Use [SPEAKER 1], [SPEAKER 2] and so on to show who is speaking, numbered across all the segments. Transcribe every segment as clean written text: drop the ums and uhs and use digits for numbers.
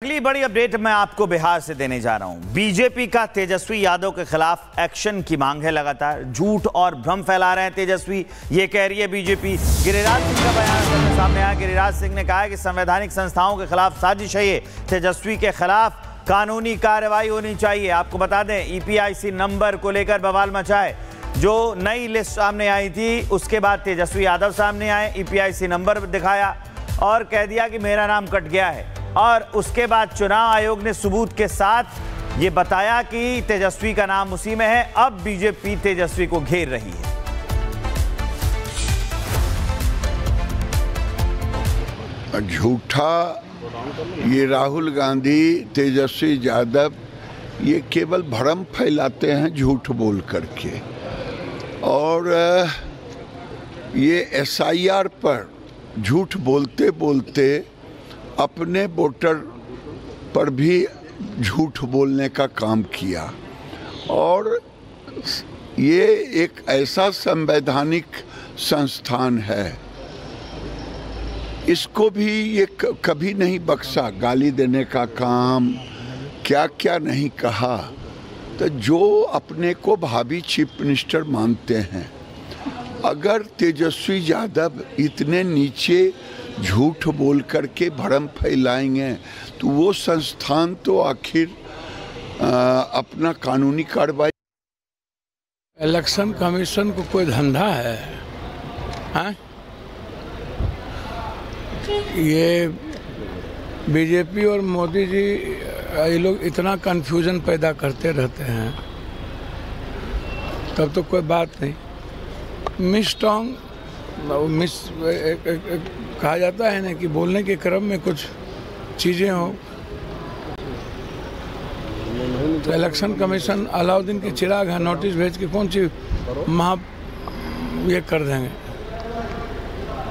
[SPEAKER 1] अगली बड़ी अपडेट मैं आपको बिहार से देने जा रहा हूं। बीजेपी का तेजस्वी यादव के खिलाफ एक्शन की मांग है। लगातार झूठ और भ्रम फैला रहे हैं तेजस्वी, ये कह रही है बीजेपी। गिरिराज सिंह का बयान सामने आया। गिरिराज सिंह ने कहा है कि संवैधानिक संस्थाओं के खिलाफ साजिश है ये। तेजस्वी के खिलाफ कानूनी कार्रवाई होनी चाहिए। आपको बता दें, ईपीआईसी नंबर को लेकर बवाल मचा है। जो नई लिस्ट सामने आई थी उसके बाद तेजस्वी यादव सामने आए, ईपीआईसी नंबर दिखाया और कह दिया कि मेरा नाम कट गया है। और उसके बाद चुनाव आयोग ने सबूत के साथ ये बताया कि तेजस्वी का नाम उसी में है। अब बीजेपी तेजस्वी को घेर रही है।
[SPEAKER 2] झूठा ये राहुल गांधी, तेजस्वी यादव ये केवल भ्रम फैलाते हैं झूठ बोल करके। और ये एसआईआर पर झूठ बोलते बोलते अपने वोटर पर भी झूठ बोलने का काम किया। और ये एक ऐसा संवैधानिक संस्थान है, इसको भी ये कभी नहीं बख्शा। गाली देने का काम, क्या क्या नहीं कहा। तो जो अपने को भावी चीफ मिनिस्टर मानते हैं, अगर तेजस्वी यादव इतने नीचे झूठ बोल करके भ्रम फैलाएंगे तो वो संस्थान तो आखिर अपना कानूनी कार्रवाई।
[SPEAKER 3] इलेक्शन कमीशन को कोई धंधा है, हाँ? ये बीजेपी और मोदी जी ये लोग इतना कंफ्यूजन पैदा करते रहते हैं, तब तो कोई बात नहीं। कहा जाता है ना कि बोलने के क्रम में कुछ चीज़ें हो। तो इलेक्शन कमीशन अलाउद्दीन के चिराग है, नोटिस भेज के कौन सी ये कर देंगे,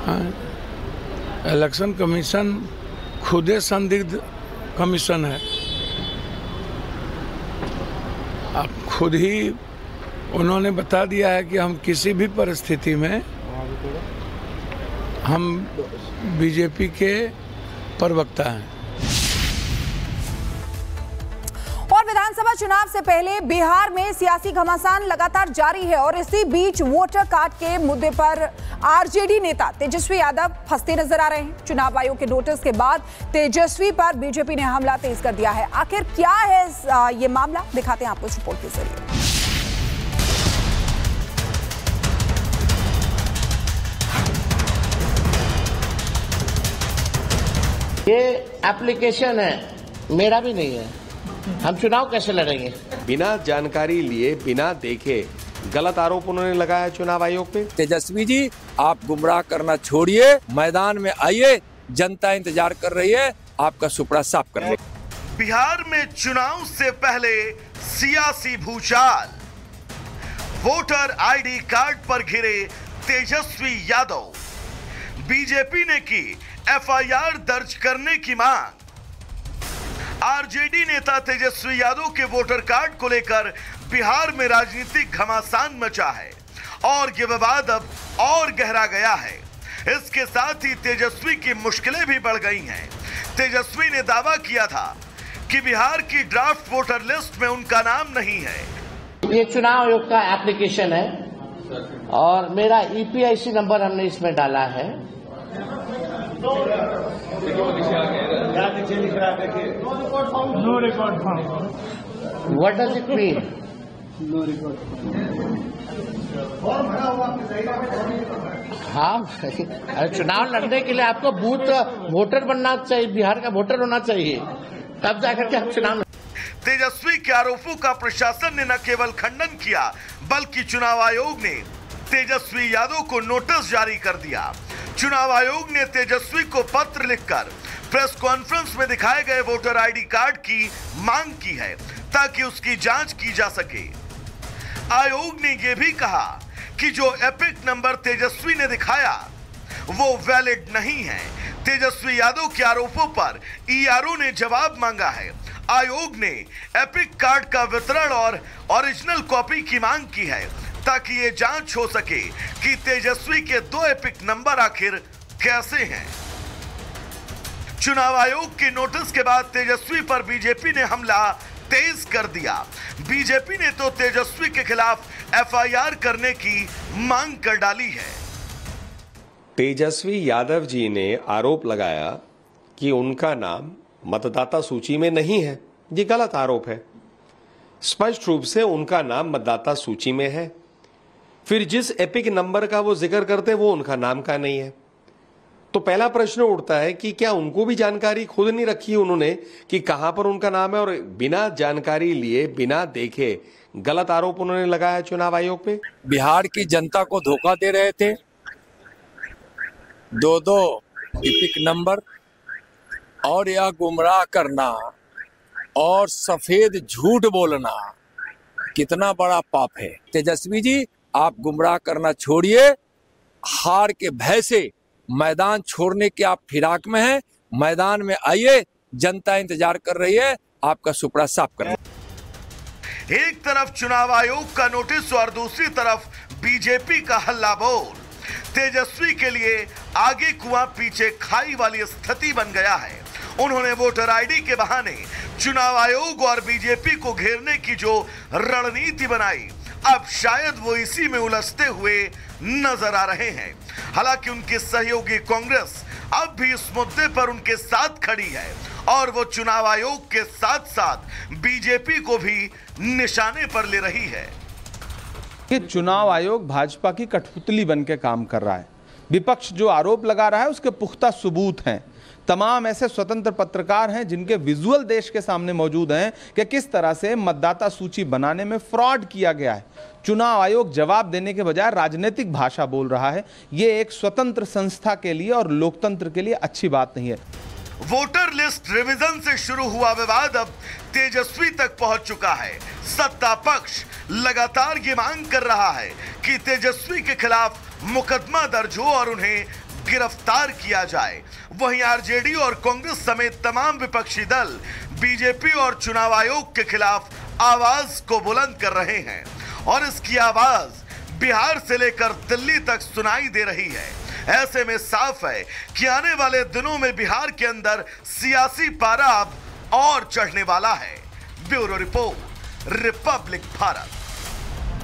[SPEAKER 3] हाँ? इलेक्शन कमीशन खुदे संदिग्ध कमीशन है। अब खुद ही उन्होंने बता दिया है कि हम किसी भी परिस्थिति में हम बीजेपी के प्रवक्ता हैं।
[SPEAKER 4] और विधानसभा चुनाव से पहले बिहार में सियासी घमासान लगातार जारी है और इसी बीच वोटर कार्ड के मुद्दे पर आरजेडी नेता तेजस्वी यादव फंसते नजर आ रहे हैं। चुनाव आयोग के नोटिस के बाद तेजस्वी पर बीजेपी ने हमला तेज कर दिया है। आखिर क्या है ये मामला, दिखाते हैं आपको इस रिपोर्ट के जरिए।
[SPEAKER 5] ये एप्लीकेशन है, मेरा भी नहीं है। हम चुनाव कैसे लड़ेंगे?
[SPEAKER 6] बिना जानकारी लिए, बिना देखे गलत आरोप उन्होंने लगाया चुनाव आयोग पे।
[SPEAKER 7] तेजस्वी जी, आप गुमराह करना छोड़िए, मैदान में आइए, जनता इंतजार कर रही है, आपका सुपड़ा साफ कर ले।
[SPEAKER 8] बिहार में चुनाव से पहले सियासी भूचाल, वोटर आईडी कार्ड पर घिरे तेजस्वी यादव। बीजेपी ने की एफआईआर दर्ज करने की मांग। आरजेडी नेता तेजस्वी यादव के वोटर कार्ड को लेकर बिहार में राजनीतिक घमासान मचा है और ये विवाद अब और गहरा गया है। इसके साथ ही तेजस्वी की मुश्किलें भी बढ़ गई हैं। तेजस्वी ने दावा किया था कि बिहार की ड्राफ्ट वोटर लिस्ट में उनका नाम नहीं है।
[SPEAKER 5] ये चुनाव आयोग का एप्लीकेशन है और मेरा ईपीआईसी नंबर हमने इसमें डाला है। What does it mean? हाँ, चुनाव लड़ने के लिए आपको बूथ वोटर बनना चाहिए, बिहार का वोटर होना चाहिए, तब जाकर के हम चुनाव।
[SPEAKER 8] तेजस्वी के आरोपों का प्रशासन ने न केवल खंडन किया, बल्कि चुनाव आयोग ने तेजस्वी यादव को नोटिस जारी कर दिया। चुनाव आयोग ने तेजस्वी को पत्र लिखकर प्रेस कॉन्फ्रेंस में दिखाए गए वोटर आईडी कार्ड की मांग की है ताकि उसकी जांच की जा सके। आयोग ने यह भी कहा कि जो एपिक नंबर तेजस्वी ने दिखाया वो वैलिड नहीं है। तेजस्वी यादव के आरोपों पर ईआरओ ने जवाब मांगा है। आयोग ने एपिक कार्ड का वितरण और ओरिजिनल कॉपी की मांग की है ताकि ये जांच हो सके कि तेजस्वी के 2 एपिक नंबर आखिर कैसे हैं। चुनाव आयोग के नोटिस के बाद तेजस्वी पर बीजेपी ने हमला तेज कर दिया। बीजेपी ने तो तेजस्वी के खिलाफ एफआईआर करने की मांग कर डाली है।
[SPEAKER 6] तेजस्वी यादव जी ने आरोप लगाया कि उनका नाम मतदाता सूची में नहीं है। ये गलत आरोप है। स्पष्ट रूप से उनका नाम मतदाता सूची में है। फिर जिस एपिक नंबर का वो जिक्र करते वो उनका नाम का नहीं है। तो पहला प्रश्न उठता है कि क्या उनको भी जानकारी खुद नहीं रखी उन्होंने कि कहां पर उनका नाम है, और बिना जानकारी लिए बिना देखे गलत आरोप उन्होंने लगाया चुनाव आयोग पे।
[SPEAKER 7] बिहार की जनता को धोखा दे रहे थे। 2-2 एपिक नंबर और यह गुमराह करना और सफेद झूठ बोलना कितना बड़ा पाप है। तेजस्वी जी, आप गुमराह करना छोड़िए। हार के भय से मैदान छोड़ने के आप फिराक में हैं। मैदान में आइए, जनता इंतजार कर रही है, आपका सुपड़ा साफ कर।
[SPEAKER 8] एक तरफ चुनाव आयोग का नोटिस और दूसरी तरफ बीजेपी का हल्ला बोल। तेजस्वी के लिए आगे कुआं पीछे खाई वाली स्थिति बन गया है। उन्होंने वोटर आईडी के बहाने चुनाव आयोग और बीजेपी को घेरने की जो रणनीति बनाई, अब शायद वो इसी में उलझते हुए नजर आ रहे हैं। हालांकि उनके सहयोगी कांग्रेस अब भी इस मुद्दे पर उनके साथ खड़ी है और वो चुनाव आयोग के साथ साथ बीजेपी को भी निशाने पर ले रही है।
[SPEAKER 9] कि चुनाव आयोग भाजपा की कठपुतली बनकर काम कर रहा है। विपक्ष जो आरोप लगा रहा है उसके पुख्ता सबूत हैं। तमाम ऐसे स्वतंत्र पत्रकार हैं जिनके विजुअल देश के सामने मौजूद हैं कि किस तरह से मतदाता सूची बनाने में फ्रॉड किया गया है। चुनाव आयोग जवाब देने के बजाय राजनीतिक भाषा बोल रहा है। ये एक स्वतंत्र संस्था के लिए और लोकतंत्र के लिए अच्छी बात नहीं है।
[SPEAKER 8] वोटर लिस्ट रिवीजन से शुरू हुआ विवाद अब तेजस्वी तक पहुंच चुका है। सत्ता पक्ष लगातार ये मांग कर रहा है कि तेजस्वी के खिलाफ मुकदमा दर्ज हो और उन्हें गिरफ्तार किया जाए। वहीं आरजेडी और कांग्रेस समेत तमाम विपक्षी दल बीजेपी और चुनाव आयोग के खिलाफ आवाज को बुलंद कर रहे हैं और इसकी आवाज बिहार से लेकर दिल्ली तक सुनाई दे रही है। ऐसे में साफ है कि आने वाले दिनों में बिहार के अंदर सियासी पारा अब और चढ़ने वाला है। Bureau report, Republic Bharat.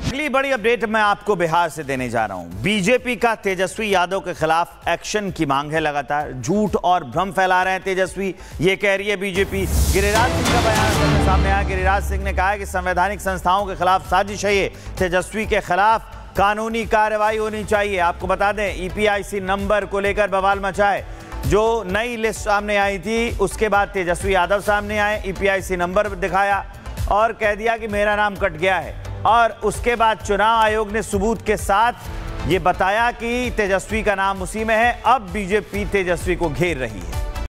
[SPEAKER 1] अगली बड़ी अपडेट मैं आपको बिहार से देने जा रहा हूं। बीजेपी का तेजस्वी यादव के खिलाफ एक्शन की मांग है। लगातार झूठ और भ्रम फैला रहे हैं तेजस्वी, ये कह रही है बीजेपी। गिरिराज सिंह का बयान सामने आया। गिरिराज सिंह ने कहा है कि संवैधानिक संस्थाओं के खिलाफ साजिश है। ये तेजस्वी के खिलाफ कानूनी कार्रवाई होनी चाहिए। आपको बता दें, ईपीआईसी नंबर को लेकर बवाल मचा है। जो नई लिस्ट सामने आई थी उसके बाद तेजस्वी यादव सामने आए, ईपीआईसी नंबर दिखाया और कह दिया कि मेरा नाम कट गया है। और उसके बाद चुनाव आयोग ने सबूत के साथ ये बताया कि तेजस्वी का नाम उसी में है। अब बीजेपी तेजस्वी को घेर रही है।